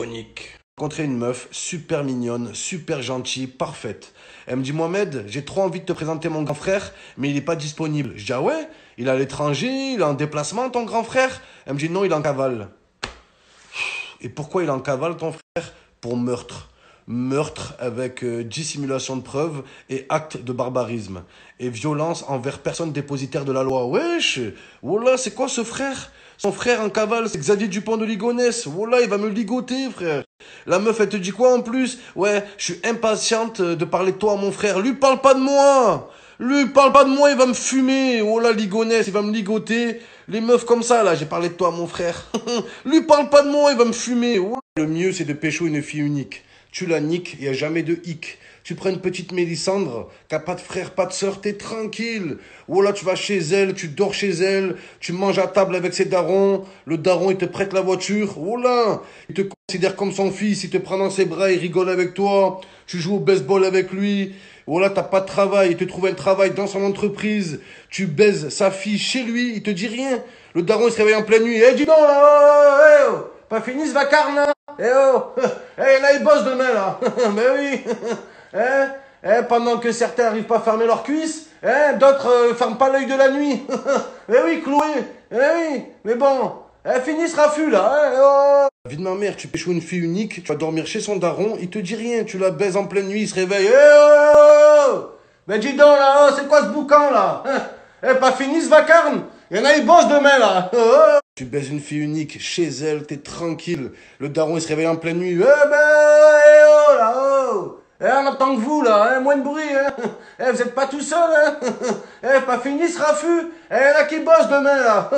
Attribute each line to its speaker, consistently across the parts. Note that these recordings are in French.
Speaker 1: J'ai rencontré une meuf super mignonne, super gentille, parfaite. Elle me dit, Mohamed, j'ai trop envie de te présenter mon grand frère, mais il n'est pas disponible. Je dis, ah ouais? Il est à l'étranger, il est en déplacement, ton grand frère? Elle me dit, non, il est en cavale. Et pourquoi il est en cavale, ton frère? Pour meurtre. Meurtre avec dissimulation de preuves et acte de barbarisme. Et violence envers personne dépositaire de la loi. Wesh! Wallah, c'est quoi ce frère? Son frère en cavale, c'est Xavier Dupont de Ligonnès. Wallah, il va me ligoter, frère. La meuf, elle te dit quoi en plus? Ouais, je suis impatiente de parler de toi à mon frère. Lui, parle pas de moi! Lui, parle pas de moi, il va me fumer. Wallah, Ligonnès, il va me ligoter. Les meufs comme ça, là, j'ai parlé de toi à mon frère. Lui, parle pas de moi, il va me fumer. Wallah. Le mieux, c'est de pécho une fille unique. Tu la niques, il n'y a jamais de hic. Tu prends une petite Mélissandre, qui n'a pas de frère, pas de sœur, t'es tranquille. Ou là, tu vas chez elle, tu dors chez elle, tu manges à table avec ses darons, le daron, il te prête la voiture. Oh là, il te considère comme son fils, il te prend dans ses bras, il rigole avec toi, tu joues au baseball avec lui. Oh là, t'as pas de travail, il te trouve un travail dans son entreprise, tu baises sa fille chez lui, il te dit rien. Le daron, il se réveille en pleine nuit. Eh, dis donc là, oh, pas fini ce vacarme là. Eh oh, eh là, il bosse demain là. Mais oui. Pendant que certains n'arrivent pas à fermer leurs cuisses, d'autres ferment pas l'œil de la nuit. Mais oui, cloué. Eh oui, mais bon, fini ce raffut là. La vie de ma mère, tu pécho une fille unique, tu vas dormir chez son daron, il te dit rien, tu la baises en pleine nuit, il se réveille. Ben dis donc là, c'est quoi ce boucan là? Pas fini ce vacarme? Il y en a, ils bossent demain là. Tu baises une fille unique chez elle, t'es tranquille. Le daron il se réveille en pleine nuit. Oh là, oh. On entend que vous là, moins de bruit. Vous êtes pas tout seul. Pas fini ce raffut. Il y en a qui bossent demain là.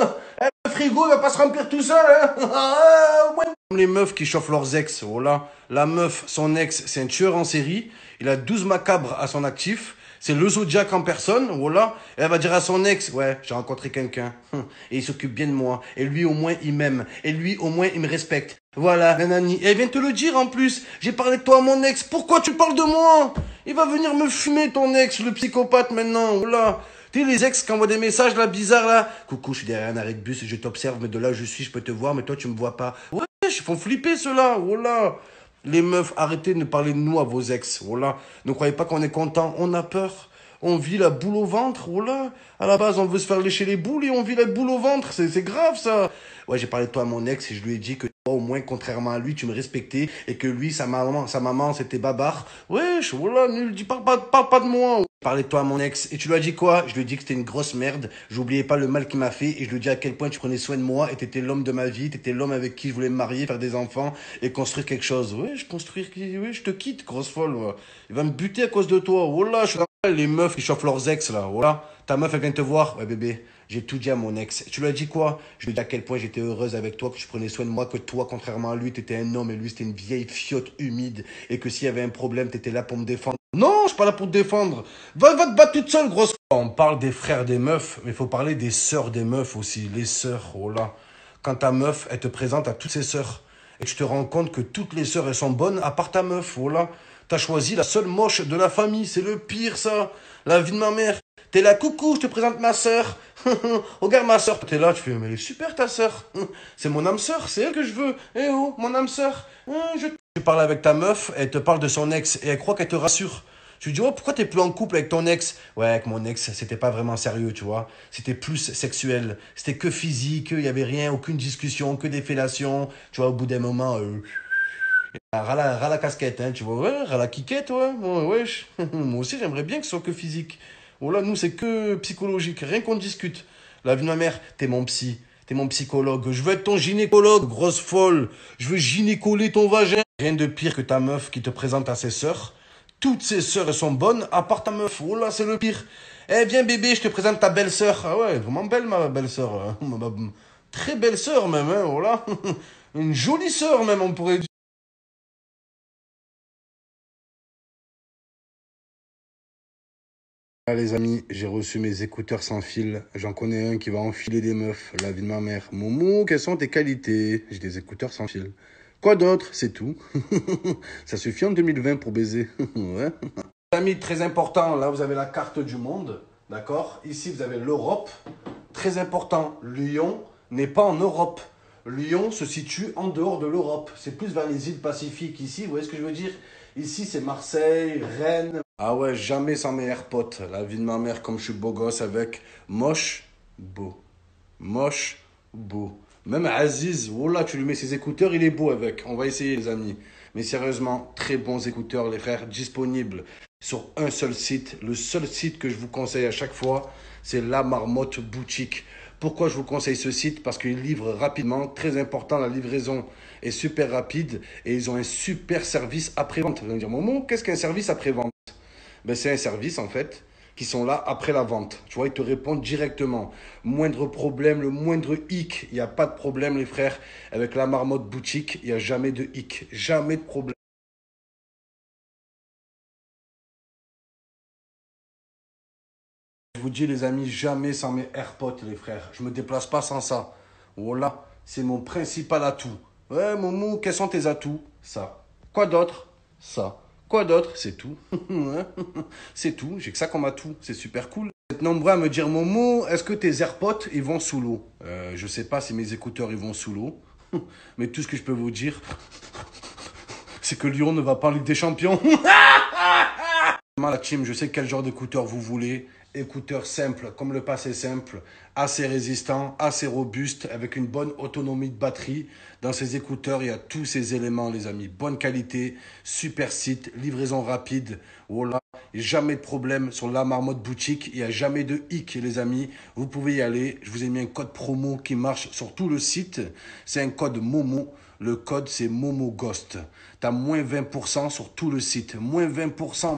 Speaker 1: Le frigo il va pas se remplir tout seul. Comme les meufs qui chauffent leurs ex. Voilà. La meuf, son ex, c'est un tueur en série. Il a 12 macabres à son actif. C'est le Zodiac en personne, voilà. Et elle va dire à son ex, ouais, j'ai rencontré quelqu'un. Et il s'occupe bien de moi. Et lui, au moins, il m'aime. Et lui, au moins, il me respecte. Voilà, nanani. Et elle vient te le dire en plus. J'ai parlé de toi à mon ex. Pourquoi tu parles de moi? Il va venir me fumer, ton ex, le psychopathe, maintenant. Voilà. Tu sais, les ex qui envoient des messages, là, bizarres, là. Coucou, je suis derrière un arrêt de bus, je t'observe, mais de là où je suis, je peux te voir, mais toi, tu me vois pas. Ouais, ils font flipper, ceux-là. Voilà. Les meufs, arrêtez de parler de nous à vos ex. Voilà. Ne croyez pas qu'on est content. On a peur. On vit la boule au ventre. Voilà. À la base, on veut se faire lécher les boules et on vit la boule au ventre. C'est grave, ça. Ouais, j'ai parlé de toi à mon ex et je lui ai dit que toi, au moins, contrairement à lui, tu me respectais et que lui, sa maman, c'était Babar. Wesh, voilà, nul. Parle pas de moi. Parler de toi à mon ex. Et tu lui as dit quoi? Je lui ai dit que c'était une grosse merde. J'oubliais pas le mal qu'il m'a fait. Et je lui ai dit à quel point tu prenais soin de moi. Et t'étais l'homme de ma vie. T'étais l'homme avec qui je voulais me marier, faire des enfants et construire quelque chose. Ouais, je te quitte, grosse folle. Ouais. Il va me buter à cause de toi. Voilà, je suis dans les meufs qui chauffent leurs ex, là. Voilà. Ta meuf, elle vient te voir. Ouais, bébé. J'ai tout dit à mon ex. Tu lui as dit quoi? Je lui ai dit à quel point j'étais heureuse avec toi, que tu prenais soin de moi, que toi, contrairement à lui, t'étais un homme et lui, c'était une vieille fiotte humide. Et que s'il y avait un problème, t'étais là pour me défendre. Non, je suis pas là pour te défendre. Va te battre toute seule, grosse. On parle des frères des meufs, mais il faut parler des sœurs des meufs aussi. Les sœurs, oh là. Quand ta meuf, elle te présente à toutes ses sœurs. Et tu te rends compte que toutes les sœurs, elles sont bonnes, à part ta meuf, oh là. T'as choisi la seule moche de la famille. C'est le pire, ça. La vie de ma mère. T'es là, coucou, je te présente ma sœur. Regarde ma sœur. T'es là, tu fais, mais elle est super ta sœur. C'est mon âme sœur, c'est elle que je veux. Eh oh, mon âme sœur. Tu parles avec ta meuf, elle te parle de son ex et elle croit qu'elle te rassure. Tu lui dis, oh, pourquoi t'es plus en couple avec ton ex? Ouais, avec mon ex, c'était pas vraiment sérieux, tu vois. C'était plus sexuel. C'était que physique, il y avait rien, aucune discussion, que des fellations. Tu vois, au bout d'un moment, ras la casquette, hein, tu vois. Ouais, ras la quiquette, ouais. Ouais, wesh. Moi aussi, j'aimerais bien que ce soit que physique. Oh là, nous, c'est que psychologique. Rien qu'on discute. La vie de ma mère, t'es mon psy. T'es mon psychologue. Je veux être ton gynécologue, grosse folle. Je veux gynécoler ton vagin. Rien de pire que ta meuf qui te présente à ses sœurs. Toutes ses sœurs, elles sont bonnes, à part ta meuf. Oh là, c'est le pire. Eh, viens, bébé, je te présente ta belle-sœur. Ah ouais, vraiment belle, ma belle-sœur. Très belle sœur, même, hein, oh là. Une jolie sœur, même, on pourrait dire. Ah les amis, j'ai reçu mes écouteurs sans fil. J'en connais un qui va enfiler des meufs, la vie de ma mère. Momo, quelles sont tes qualités? J'ai des écouteurs sans fil. Quoi d'autre? C'est tout. Ça suffit en 2020 pour baiser. Ouais. Amis, très important, là vous avez la carte du monde, d'accord? Ici vous avez l'Europe. Très important, Lyon n'est pas en Europe. Lyon se situe en dehors de l'Europe. C'est plus vers les îles Pacifiques ici. Vous voyez ce que je veux dire? Ici, c'est Marseille, Rennes. Ah ouais, jamais sans mes AirPods. La vie de ma mère, comme je suis beau gosse avec moche, beau. Moche, beau. Même Aziz, voilà, tu lui mets ses écouteurs, il est beau avec. On va essayer, les amis. Mais sérieusement, très bons écouteurs, les frères, disponibles sur un seul site. Le seul site que je vous conseille à chaque fois, c'est La Marmotte Boutique. Pourquoi je vous conseille ce site? Parce qu'ils livrent rapidement. Très important, la livraison est super rapide et ils ont un super service après-vente. Vous allez me dire, Momo, qu'est-ce qu'un service après-vente? Ben, c'est un service en fait qui sont là après la vente. Tu vois, ils te répondent directement. Moindre problème, le moindre hic, il n'y a pas de problème les frères. Avec La Marmotte Boutique, il n'y a jamais de hic, jamais de problème. Je vous dis les amis, jamais sans mes AirPods les frères. Je me déplace pas sans ça. Voilà, c'est mon principal atout. Ouais, Momo, quels sont tes atouts? Ça. Quoi d'autre? Ça. Quoi d'autre? C'est tout. C'est tout. J'ai que ça comme atout. C'est super cool. Vous êtes nombreux à me dire, Momo, est-ce que tes AirPods, ils vont sous l'eau? Je sais pas si mes écouteurs, ils vont sous l'eau. Mais tout ce que je peux vous dire, c'est que Lyon ne va pas en Ligue des Champions. La team, je sais quel genre d'écouteurs vous voulez. Écouteurs simples, comme le passé simple, assez résistants, assez robustes, avec une bonne autonomie de batterie. Dans ces écouteurs, il y a tous ces éléments, les amis. Bonne qualité, super site, livraison rapide. Voilà, jamais de problème sur La Marmotte Boutique. Il n'y a jamais de hic, les amis. Vous pouvez y aller. Je vous ai mis un code promo qui marche sur tout le site. C'est un code Momo. Le code, c'est Momo Ghost. Tu as moins 20% sur tout le site. Moins 20%.